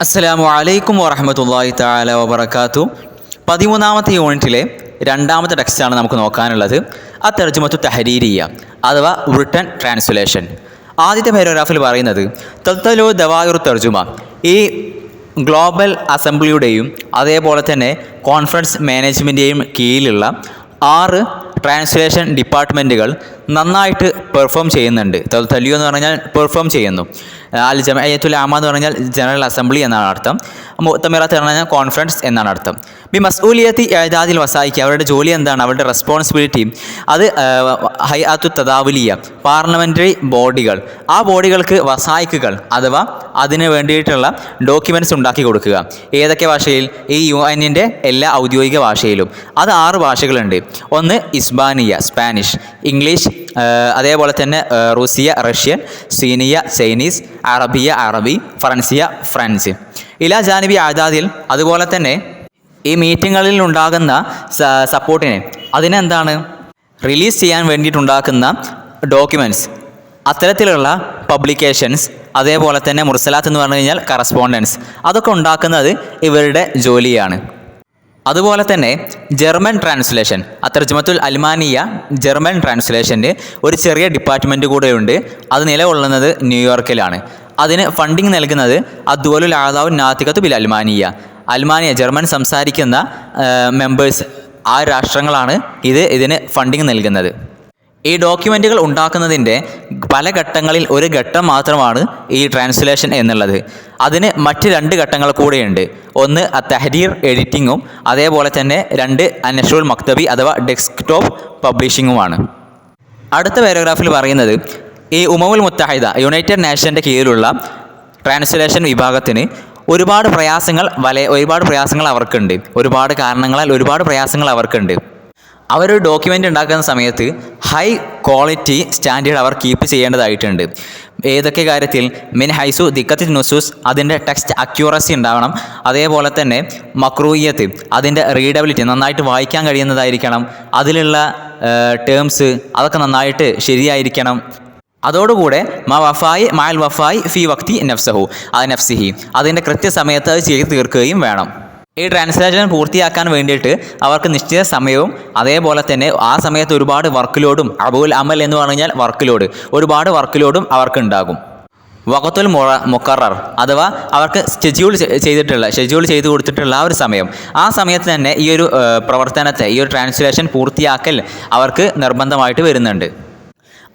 അസ്സലാമു അലൈക്കും വറഹ്മത്തുള്ളാഹി തആല വബറകാതുഹു. 13ാമത്തെ യൂണിറ്റിലെ രണ്ടാമത്തെ ടെക്സ്റ്റാണ് നമുക്ക് നോക്കാനുള്ളത്. തർജുമത്തു തഹരീരിയ അഥവാ റിട്ടൺ ട്രാൻസ്ലേഷൻ. ആദ്യത്തെ പാരഗ്രാഫിൽ പറയുന്നത് തൽത്തലു ദവായിറു തർജുമ, ഈ ഗ്ലോബൽ അസംബ്ലിയുടെയും അതേപോലെ തന്നെ കോൺഫറൻസ് മാനേജ്മെൻറ്റിൻ്റെയും കീഴിലുള്ള 6 ട്രാൻസ്ലേഷൻ ഡിപ്പാർട്ട്മെൻറ്റുകൾ നന്നായിട്ട് പെർഫോം ചെയ്യുന്നുണ്ട്. തലിയു എന്ന് പറഞ്ഞാൽ പെർഫോം ചെയ്യുന്നു. അൽ ജമഅത്തുൽ ആമ എന്ന് പറഞ്ഞാൽ ജനറൽ അസംബ്ലി എന്നാണ് അർത്ഥം. മുഅ്തമിറാത്ത് എന്ന് പറഞ്ഞാൽ കോൺഫറൻസ് എന്നാണ് അർത്ഥം. ബി മസ്ഊലിയത്തി ഇഅദാദിൽ വസായിക്ക്, അവരുടെ ജോലി എന്താണ്, അവരുടെ റെസ്പോൺസിബിലിറ്റി അത് ഹൈഅത്തു തദാവുലിയ, പാർലമെൻ്ററി ബോഡികൾ, ആ ബോഡികൾക്ക് വസായിക്കുകൾ അഥവാ അതിന് വേണ്ടിയിട്ടുള്ള ഡോക്യുമെൻറ്റ്സ് ഉണ്ടാക്കി കൊടുക്കുക. ഏതൊക്കെ ഭാഷയിൽ? ഈ UN-ൻ്റെ എല്ലാ ഔദ്യോഗിക ഭാഷയിലും. അത് 6 ഭാഷകളുണ്ട്. ഒന്ന് ഇസ്ബാനിയ സ്പാനിഷ്, ഇംഗ്ലീഷ്, അതേപോലെ തന്നെ റൂസിയ റഷ്യൻ, സീനിയ ചൈനീസ്, അറബിയ അറബി, ഫ്രൻസിയ ഫ്രഞ്ച്. ഇലാ ജാനിബി ആദാദിൽ, അതുപോലെ തന്നെ ഈ മീറ്റിങ്ങുകളിൽ ഉണ്ടാകുന്ന സപ്പോർട്ടിനെ അതിനെന്താണ് റിലീസ് ചെയ്യാൻ വേണ്ടിയിട്ടുണ്ടാക്കുന്ന ഡോക്യുമെൻറ്റ്സ്, അത്തരത്തിലുള്ള പബ്ലിക്കേഷൻസ്, അതേപോലെ തന്നെ മുർസലാത്ത് എന്ന് പറഞ്ഞു കഴിഞ്ഞാൽ കറസ്പോണ്ടൻസ്, അതൊക്കെ ഉണ്ടാക്കുന്നത് ഇവരുടെ ജോലിയാണ്. അതുപോലെ തന്നെ ജർമ്മൻ ട്രാൻസ്ലേഷൻ, തർജുമത്തുൽ അൽമാനിയ ജർമ്മൻ ട്രാൻസ്ലേഷൻ്റെ ഒരു ചെറിയ ഡിപ്പാർട്ട്മെൻറ്റ് കൂടെയുണ്ട്. അത് നിലകൊള്ളുന്നത് ന്യൂയോർക്കിലാണ്. അതിന് ഫണ്ടിങ് നൽകുന്നത് അദ്വലുൽ ആദാവു നാത്തിഖത്തു ബിൽ അൽമാനിയ, അൽമാനിയ ജർമ്മൻ സംസാരിക്കുന്ന മെമ്പേഴ്സ്, ആ രാഷ്ട്രങ്ങളാണ് ഇതിന് ഫണ്ടിങ് നൽകുന്നത്. ഈ ഡോക്യുമെൻറ്റുകൾ ഉണ്ടാക്കുന്നതിൻ്റെ പല ഘട്ടങ്ങളിൽ ഒരു ഘട്ടം മാത്രമാണ് ഈ ട്രാൻസ്ലേഷൻ എന്നുള്ളത്. അതിന് മറ്റ് 2 ഘട്ടങ്ങൾ കൂടെയുണ്ട്. ഒന്ന് തഹരീർ എഡിറ്റിങ്ങും, അതേപോലെ തന്നെ 2 നഷ്റുൽ മക്തബി അഥവാ ഡെസ്ക്ടോപ്പ് പബ്ലിഷിങ്ങുമാണ്. അടുത്ത പാരഗ്രാഫിൽ പറയുന്നത് ഈ ഉമമുൽ മുത്തഹിദ യുണൈറ്റഡ് നേഷൻ്റെ കീഴിലുള്ള ട്രാൻസ്ലേഷൻ വിഭാഗത്തിന് ഒരുപാട് പ്രയാസങ്ങൾ അവർക്കുണ്ട്. ഒരുപാട് കാരണങ്ങളാൽ ഒരുപാട് പ്രയാസങ്ങൾ അവർക്കുണ്ട്. അവരൊരു ഡോക്യുമെൻ്റ് ഉണ്ടാക്കുന്ന സമയത്ത് ഹൈ ക്വാളിറ്റി സ്റ്റാൻഡേർഡ് അവർ കീപ്പ് ചെയ്യേണ്ടതായിട്ടുണ്ട്. ഏതൊക്കെ കാര്യത്തിൽ? മിൻ ഹൈസു ദിക്കത്തി നുസൂസ്, അതിൻ്റെ ടെക്സ്റ്റ് അക്യൂറസി ഉണ്ടാവണം. അതേപോലെ തന്നെ മക്രൂയത്ത്, അതിൻ്റെ റീഡബിലിറ്റി, നന്നായിട്ട് വായിക്കാൻ കഴിയുന്നതായിരിക്കണം. അതിലുള്ള ടേംസ് അതൊക്കെ നന്നായിട്ട് ശരിയായിരിക്കണം. അതോടുകൂടെ മാൽ വഫായി ഫി വക്തി നഫ്സിഹി, അതിൻ്റെ കൃത്യസമയത്ത് അത് ചെയ്ത് തീർക്കുകയും വേണം. ഈ ട്രാൻസ്ലേഷൻ പൂർത്തിയാക്കാൻ വേണ്ടിയിട്ട് അവർക്ക് നിശ്ചിത സമയവും, അതേപോലെ തന്നെ ആ സമയത്ത് ഒരുപാട് വർക്ക് ലോഡും, അബുൽ അമൽ എന്ന് പറഞ്ഞാൽ ഒരുപാട് വർക്ക് ലോഡും അവർക്കുണ്ടാകും. വഖത്തുൽ മുഖറർ അഥവാ അവർക്ക് ഷെഡ്യൂൾ ചെയ്ത് കൊടുത്തിട്ടുള്ള ആ ഒരു സമയം, ആ സമയത്ത് തന്നെ ഈ ഒരു പ്രവർത്തനത്തെ, ഈ ഒരു ട്രാൻസ്ലേഷൻ പൂർത്തിയാക്കൽ അവർക്ക് നിർബന്ധമായിട്ട് വരുന്നുണ്ട്.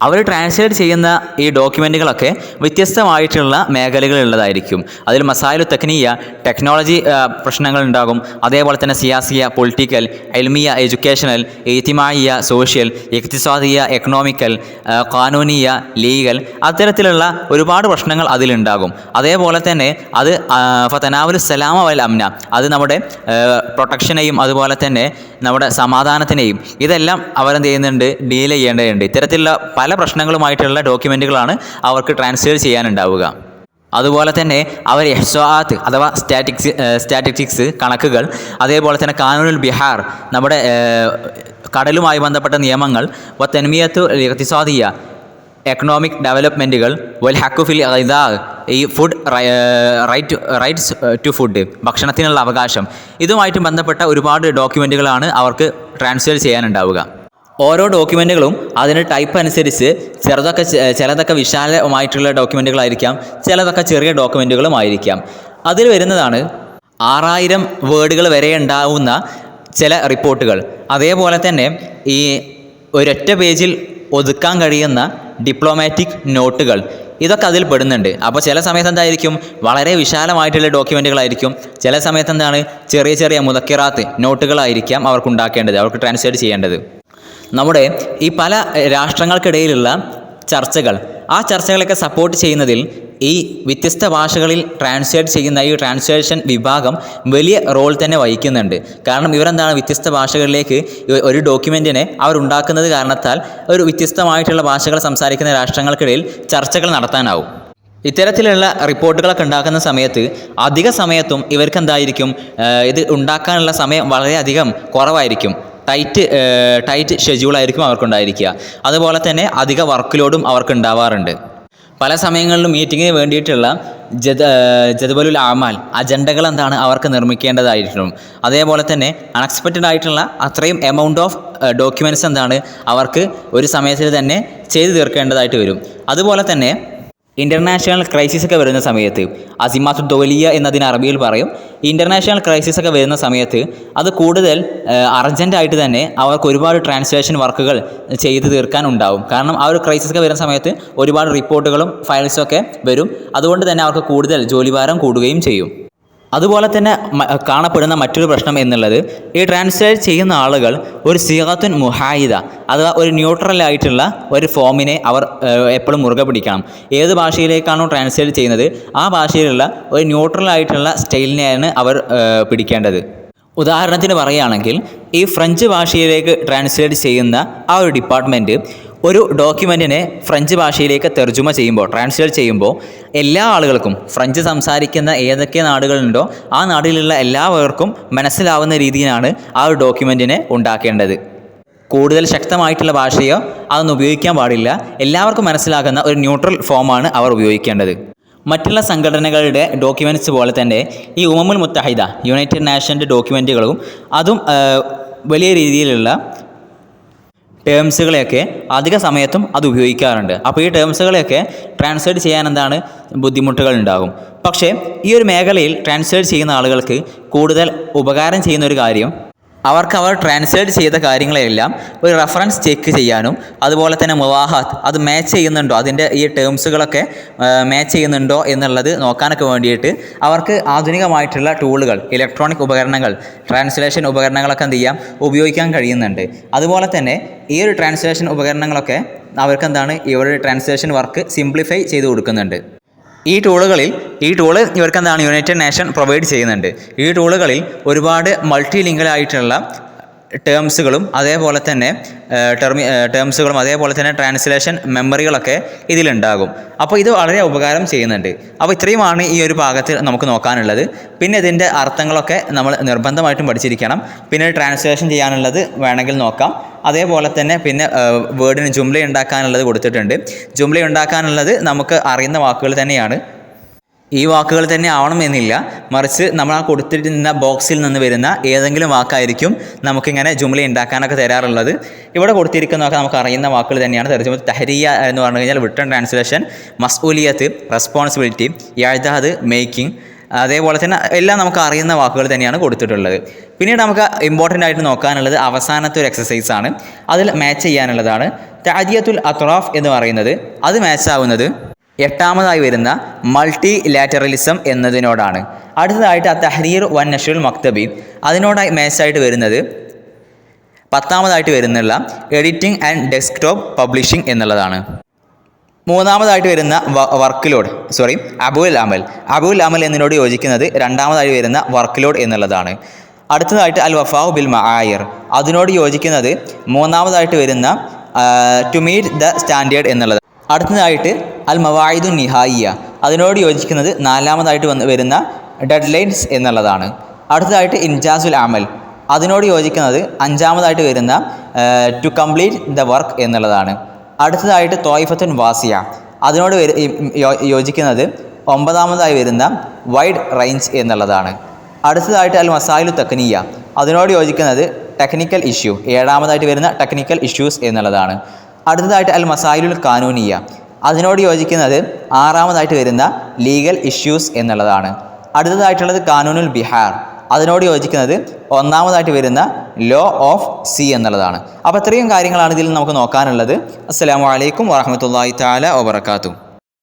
അവർ ട്രാൻസ്ലേറ്റ് ചെയ്യുന്ന ഈ ഡോക്യുമെൻറ്റുകളൊക്കെ വ്യത്യസ്തമായിട്ടുള്ള മേഖലകളുള്ളതായിരിക്കും. അതിൽ മസായിലു തക്നിയ, ടെക്നോളജി പ്രശ്നങ്ങളുണ്ടാകും. അതേപോലെ തന്നെ സിയാസിയ, പൊളിറ്റിക്കൽ, എൽമിയ, എഡ്യൂക്കേഷണൽ, ഇജ്തിമാഇയ, സോഷ്യൽ, ഇഖ്തിസാദിയ, എക്കണോമിക്കൽ, ഖാനൂനിയ, ലീഗൽ, അത്തരത്തിലുള്ള ഒരുപാട് പ്രശ്നങ്ങൾ അതിലുണ്ടാകും. അതേപോലെ തന്നെ അത് ഫതനാവുൽ സലാമ വൽ അംന, അത് നമ്മുടെ പ്രൊട്ടക്ഷനെയും അതുപോലെ തന്നെ നമ്മുടെ സമാധാനത്തിനെയും ഇതെല്ലാം അവരെന്ത് ചെയ്യുന്നുണ്ട്, ഡീൽ ചെയ്യേണ്ടതുണ്ട്. ഇത്തരത്തിലുള്ള പല പ്രശ്നങ്ങളുമായിട്ടുള്ള ഡോക്യുമെൻറ്റുകളാണ് അവർക്ക് ട്രാൻസ്ലേറ്റ് ചെയ്യാനുണ്ടാവുക. അതുപോലെ തന്നെ അവർ ഇഹ്സാഅത്ത് അഥവാ സ്റ്റാറ്റിസ്റ്റിക്സ് കണക്കുകൾ, അതേപോലെ തന്നെ കാനൂനുൽ ബിഹാർ, നമ്മുടെ കടലുമായി ബന്ധപ്പെട്ട നിയമങ്ങൾ, തൻമിയത്തു ഇഖ്തിസാദിയ എക്കണോമിക് ഡെവലപ്മെൻറ്റുകൾ, വൽ ഹഖു ഫിൽ ഗിദാ, ഈ ഫുഡ് റൈറ്റ്സ് ടു ഫുഡ്, ഭക്ഷണത്തിനുള്ള അവകാശം, ഇതുമായിട്ട് ബന്ധപ്പെട്ട ഒരുപാട് ഡോക്യുമെൻറ്റുകളാണ് അവർക്ക് ട്രാൻസ്ലേറ്റ് ചെയ്യാനുണ്ടാവുക. ഓരോ ഡോക്യുമെൻറ്റുകളും അതിന് ടൈപ്പ് അനുസരിച്ച് ചിലതൊക്കെ വിശാലമായിട്ടുള്ള ഡോക്യുമെൻറ്റുകളായിരിക്കാം, ചിലതൊക്കെ ചെറിയ ഡോക്യുമെൻറ്റുകളുമായിരിക്കാം. അതിൽ വരുന്നതാണ് 6000 വേർഡുകൾ വരെ ഉണ്ടാവുന്ന ചില റിപ്പോർട്ടുകൾ. അതേപോലെ തന്നെ ഈ ഒരൊറ്റ പേജിൽ ഒതുക്കാൻ കഴിയുന്ന ഡിപ്ലോമാറ്റിക് നോട്ടുകൾ, ഇതൊക്കെ അതിൽ പെടുന്നുണ്ട്. അപ്പോൾ ചില സമയത്ത് എന്തായിരിക്കും, വളരെ വിശാലമായിട്ടുള്ള ഡോക്യുമെൻറ്റുകളായിരിക്കും. ചില സമയത്ത് എന്താണ്, ചെറിയ മുദക്കിറാത്ത് നോട്ടുകളായിരിക്കാം അവർക്ക് ട്രാൻസ്ലേറ്റ് ചെയ്യേണ്ടത്. നമ്മുടെ ഈ പല രാഷ്ട്രങ്ങൾക്കിടയിലുള്ള ചർച്ചകൾ, ആ ചർച്ചകളൊക്കെ സപ്പോർട്ട് ചെയ്യുന്നതിൽ ഈ വ്യത്യസ്ത ഭാഷകളിൽ ട്രാൻസ്ലേറ്റ് ചെയ്യുന്ന ഈ ട്രാൻസ്ലേഷൻ വിഭാഗം വലിയ റോൾ തന്നെ വഹിക്കുന്നുണ്ട്. കാരണം ഇവരെന്താണ്, വ്യത്യസ്ത ഭാഷകളിലേക്ക് ഒരു ഡോക്യുമെൻറ്റിനെ അവരുണ്ടാക്കുന്നത് കാരണത്താൽ ഒരു വ്യത്യസ്തമായിട്ടുള്ള ഭാഷകൾ സംസാരിക്കുന്ന രാഷ്ട്രങ്ങൾക്കിടയിൽ ചർച്ചകൾ നടത്താനാവും. ഇത്തരത്തിലുള്ള റിപ്പോർട്ടുകളൊക്കെ ഉണ്ടാക്കുന്ന സമയത്ത് അധിക സമയത്തും ഇവർക്ക് എന്തായിരിക്കും, ഇത് ഉണ്ടാക്കാനുള്ള സമയം വളരെയധികം കുറവായിരിക്കും. ടൈറ്റ് ഷെഡ്യൂളായിരിക്കും അവർക്കുണ്ടായിരിക്കുക. അതുപോലെ തന്നെ അധിക വർക്ക് ലോഡും അവർക്ക് ഉണ്ടാവാറുണ്ട്. പല സമയങ്ങളിലും മീറ്റിങ്ങിന് വേണ്ടിയിട്ടുള്ള ജദ്വലുൽ ആമാൽ അജണ്ടകൾ എന്താണ് അവർക്ക് നിർമ്മിക്കേണ്ടതായിട്ടും അതേപോലെ തന്നെ അൺഎക്സ്പെക്റ്റഡ് ആയിട്ടുള്ള അത്രയും എമൗണ്ട് ഓഫ് ഡോക്യുമെൻറ്റ്സ് എന്താണ് അവർക്ക് ഒരു സമയത്തിൽ തന്നെ ചെയ്തു തീർക്കേണ്ടതായിട്ട് വരും. അതുപോലെ തന്നെ ഇൻ്റർനാഷണൽ ക്രൈസിസ് ഒക്കെ വരുന്ന സമയത്ത് അസിമാത്തു ദൗലിയ എന്നതിന് അറബിയിൽ പറയും. ഇൻ്റർനാഷണൽ ക്രൈസിസ് ഒക്കെ വരുന്ന സമയത്ത് അത് കൂടുതൽ അർജൻറ്റായിട്ട് തന്നെ അവർക്ക് ഒരുപാട് ട്രാൻസ്ലേഷൻ വർക്കുകൾ ചെയ്ത് തീർക്കാൻ ഉണ്ടാവും. കാരണം ആ ഒരു ക്രൈസിസ് ഒക്കെ വരുന്ന സമയത്ത് ഒരുപാട് റിപ്പോർട്ടുകളും ഫയൽസൊക്കെ വരും. അതുകൊണ്ട് തന്നെ അവർക്ക് കൂടുതൽ ജോലിഭാരം കൂടുകയും ചെയ്യും. അതുപോലെ തന്നെ കാണപ്പെടുന്ന മറ്റൊരു പ്രശ്നം എന്നുള്ളത് ഈ ട്രാൻസ്ലേറ്റ് ചെയ്യുന്ന ആളുകൾ ഒരു സിഗത്തുൻ മുഹായിദ അഥവാ ഒരു ന്യൂട്രൽ ആയിട്ടുള്ള ഒരു ഫോമിനെ അവർ എപ്പോഴും മുറുകെ പിടിക്കണം. ഏത് ഭാഷയിലേക്കാണോ ട്രാൻസ്ലേറ്റ് ചെയ്യുന്നത് ആ ഭാഷയിലുള്ള ഒരു ന്യൂട്രൽ ആയിട്ടുള്ള സ്റ്റൈലിനെയാണ് അവർ പിടിക്കേണ്ടത്. ഉദാഹരണത്തിന് പറയുകയാണെങ്കിൽ ഈ ഫ്രഞ്ച് ഭാഷയിലേക്ക് ട്രാൻസ്ലേറ്റ് ചെയ്യുന്ന ആ ഒരു ഡിപ്പാർട്ട്മെൻറ്റ് ഒരു ഡോക്യുമെൻറ്റിനെ ഫ്രഞ്ച് ഭാഷയിലേക്ക് തർജുമ ചെയ്യുമ്പോൾ ട്രാൻസ്ലേറ്റ് ചെയ്യുമ്പോൾ എല്ലാ ആളുകൾക്കും ഫ്രഞ്ച് സംസാരിക്കുന്ന ഏതൊക്കെ നാടുകളുണ്ടോ ആ നാട്ടിലുള്ള എല്ലാവർക്കും മനസ്സിലാവുന്ന രീതിയിലാണ് ആ ഒരു ഡോക്യുമെൻറ്റിനെ ഉണ്ടാക്കേണ്ടത്. കൂടുതൽ ശക്തമായിട്ടുള്ള ഭാഷയോ അതൊന്നും ഉപയോഗിക്കാൻ പാടില്ല. എല്ലാവർക്കും മനസ്സിലാകുന്ന ഒരു ന്യൂട്രൽ ഫോമാണ് അവർ ഉപയോഗിക്കേണ്ടത്. മറ്റുള്ള സംഘടനകളുടെ ഡോക്യുമെൻറ്റ്സ് പോലെ തന്നെ ഈ ഉമമുൽ മുത്തഹിദ യുണൈറ്റഡ് നേഷൻ്റെ ഡോക്യുമെൻറ്റുകളും അതും വലിയ രീതിയിലുള്ള ടേംസുകളെയൊക്കെ അധിക സമയത്തും അത് ഉപയോഗിക്കാറുണ്ട്. അപ്പോൾ ഈ ടേംസുകളെയൊക്കെ ട്രാൻസ്ലേറ്റ് ചെയ്യാൻ എന്താണ് ബുദ്ധിമുട്ടുകൾ ഉണ്ടാകും. പക്ഷേ ഈ ഒരു മേഖലയിൽ ട്രാൻസ്ലേറ്റ് ചെയ്യുന്ന ആളുകൾക്ക് കൂടുതൽ ഉപകാരം ചെയ്യുന്ന ഒരു കാര്യം അവർക്ക് അവർ ട്രാൻസ്ലേറ്റ് ചെയ്ത കാര്യങ്ങളെല്ലാം ഒരു റെഫറൻസ് ചെക്ക് ചെയ്യാനും അതുപോലെ തന്നെ മുവാഹാത്ത് അത് മാച്ച് ചെയ്യുന്നുണ്ടോ, അതിൻ്റെ ഈ ടേംസുകളൊക്കെ മാച്ച് ചെയ്യുന്നുണ്ടോ എന്നുള്ളത് നോക്കാനൊക്കെ വേണ്ടിയിട്ട് അവർക്ക് ആധുനികമായിട്ടുള്ള ടൂളുകൾ ഇലക്ട്രോണിക് ഉപകരണങ്ങൾ ട്രാൻസ്ലേഷൻ ഉപകരണങ്ങളൊക്കെ എന്ത് ചെയ്യാം ഉപയോഗിക്കാൻ കഴിയുന്നുണ്ട്. അതുപോലെ തന്നെ ഈ ഒരു ട്രാൻസ്ലേഷൻ ഉപകരണങ്ങളൊക്കെ അവർക്ക് എന്താണ് ഇവരുടെ ട്രാൻസ്ലേഷൻ വർക്ക് സിംപ്ലിഫൈ ചെയ്ത് കൊടുക്കുന്നുണ്ട്. ഈ ടൂള് ഇവർക്ക് എന്താണ് യുണൈറ്റഡ് നേഷൻ പ്രൊവൈഡ് ചെയ്യുന്നുണ്ട്. ഈ ടൂളുകളിൽ ഒരുപാട് മൾട്ടി ലിങ്കലായിട്ടുള്ള ടേംസുകളും അതേപോലെ തന്നെ ട്രാൻസ്ലേഷൻ മെമ്മറികളൊക്കെ ഇതിലുണ്ടാകും. അപ്പോൾ ഇത് വളരെ ഉപകാരം ചെയ്യുന്നുണ്ട്. അപ്പോൾ ഇത്രയുമാണ് ഈ ഒരു ഭാഗത്ത് നമുക്ക് നോക്കാനുള്ളത്. പിന്നെ ഇതിൻ്റെ അർത്ഥങ്ങളൊക്കെ നമ്മൾ നിർബന്ധമായിട്ടും പഠിച്ചിരിക്കണം. പിന്നെ ട്രാൻസ്ലേഷൻ ചെയ്യാനുള്ളത് വേണമെങ്കിൽ നോക്കാം. അതേപോലെ തന്നെ പിന്നെ വേർഡിന് ജുംല ഉണ്ടാക്കാനുള്ളത് കൊടുത്തിട്ടുണ്ട്. ജുംല ഉണ്ടാക്കാനുള്ളത് നമുക്ക് അറിയുന്ന വാക്കുകൾ തന്നെയാണ്. ഈ വാക്കുകൾ തന്നെ ആവണമെന്നില്ല, മറിച്ച് നമ്മൾ ആ കൊടുത്തിരുന്ന ബോക്സിൽ നിന്ന് വരുന്ന ഏതെങ്കിലും വാക്കായിരിക്കും നമുക്കിങ്ങനെ ജുംല ഉണ്ടാക്കാനൊക്കെ തരാറുള്ളത്. ഇവിടെ കൊടുത്തിരിക്കുന്നതൊക്കെ നമുക്ക് അറിയുന്ന വാക്കുകൾ തന്നെയാണ്. തർജുമത്ത് തഹരിയ എന്ന് പറഞ്ഞു കഴിഞ്ഞാൽ റിട്ടൺ ട്രാൻസ്ലേഷൻ, മസ്ഊലിയത്ത് റെസ്പോൺസിബിലിറ്റി, യഅ്ദാദ് മേക്കിംഗ്, അതേപോലെ തന്നെ എല്ലാം നമുക്ക് അറിയുന്ന വാക്കുകൾ തന്നെയാണ് കൊടുത്തിട്ടുള്ളത്. പിന്നീട് നമുക്ക് ഇമ്പോർട്ടൻ്റ് ആയിട്ട് നോക്കാനുള്ളത് അവസാനത്തെ ഒരു എക്സസൈസാണ്. അതിൽ മാച്ച് ചെയ്യാനുള്ളതാണ് തഅദിയത്തുൽ അത്റാഫ് എന്ന് പറയുന്നത്. അത് മാച്ച് ആവുന്നത് 8ാമതായി വരുന്ന മൾട്ടി ലാറ്ററലിസം എന്നതിനോടാണ്. അടുത്തതായിട്ട് തഹ്രീർ വൻ നഷ്റുൽ മക്തബി അതിനോടായി മാച്ചായിട്ട് വരുന്നത് 10ാമതായിട്ട് വരുന്നുള്ള എഡിറ്റിംഗ് ആൻഡ് ഡെസ്ക്ടോപ്പ് പബ്ലിഷിംഗ് എന്നുള്ളതാണ്. 3ാമതായിട്ട് വരുന്ന അബുൽ അമൽ എന്നതിനോട് യോജിക്കുന്നത് 2ാമതായി വരുന്ന വർക്ക് ലോഡ് എന്നുള്ളതാണ്. അടുത്തതായിട്ട് അൽ വഫാഉ ബിൽ മആയിർ അതിനോട് യോജിക്കുന്നത് 3ാമതായിട്ട് വരുന്ന ടു മീറ്റ് ദ സ്റ്റാൻഡേർഡ് എന്നുള്ളത്. അടുത്തതായിട്ട് അൽ മവായിദുൻ നിഹായിയ അതിനോട് യോജിക്കുന്നത് 4ാമതായിട്ട് വരുന്ന ഡെഡ് ലൈൻസ് എന്നുള്ളതാണ്. അടുത്തതായിട്ട് ഇൻജാസുൽ അമൽ അതിനോട് യോജിക്കുന്നത് 5ാമതായിട്ട് വരുന്ന ടു കംപ്ലീറ്റ് ദ വർക്ക് എന്നുള്ളതാണ്. അടുത്തതായിട്ട് തോയിഫത്തുൻ വാസിയ അതിനോട് യോജിക്കുന്നത് 9ാമതായി വരുന്ന വൈഡ് റേഞ്ച് എന്നുള്ളതാണ്. അടുത്തതായിട്ട് അൽ മസായിലു തക്നിയ അതിനോട് യോജിക്കുന്നത് ടെക്നിക്കൽ ഇഷ്യൂ 7ാമതായിട്ട് വരുന്ന ടെക്നിക്കൽ ഇഷ്യൂസ് എന്നുള്ളതാണ്. അടുത്തതായിട്ട് അൽ മസായിലുൽ കാനൂനിയ അതിനോട് യോജിക്കുന്നത് 6ാമതായിട്ട് വരുന്ന ലീഗൽ ഇഷ്യൂസ് എന്നുള്ളതാണ്. അടുത്തതായിട്ടുള്ളത് കാനൂനുൽ ബിഹാർ അതിനോട് യോജിക്കുന്നത് 1ാമതായിട്ട് വരുന്ന ലോ ഓഫ് സി എന്നുള്ളതാണ്. അപ്പോൾ ഇത്രയും കാര്യങ്ങളാണ് ഇതിൽ നമുക്ക് നോക്കാനുള്ളത്. അസ്സലാമു അലൈക്കും വറഹ്മത്തുള്ളാഹി തആല വബറകാതുഹു.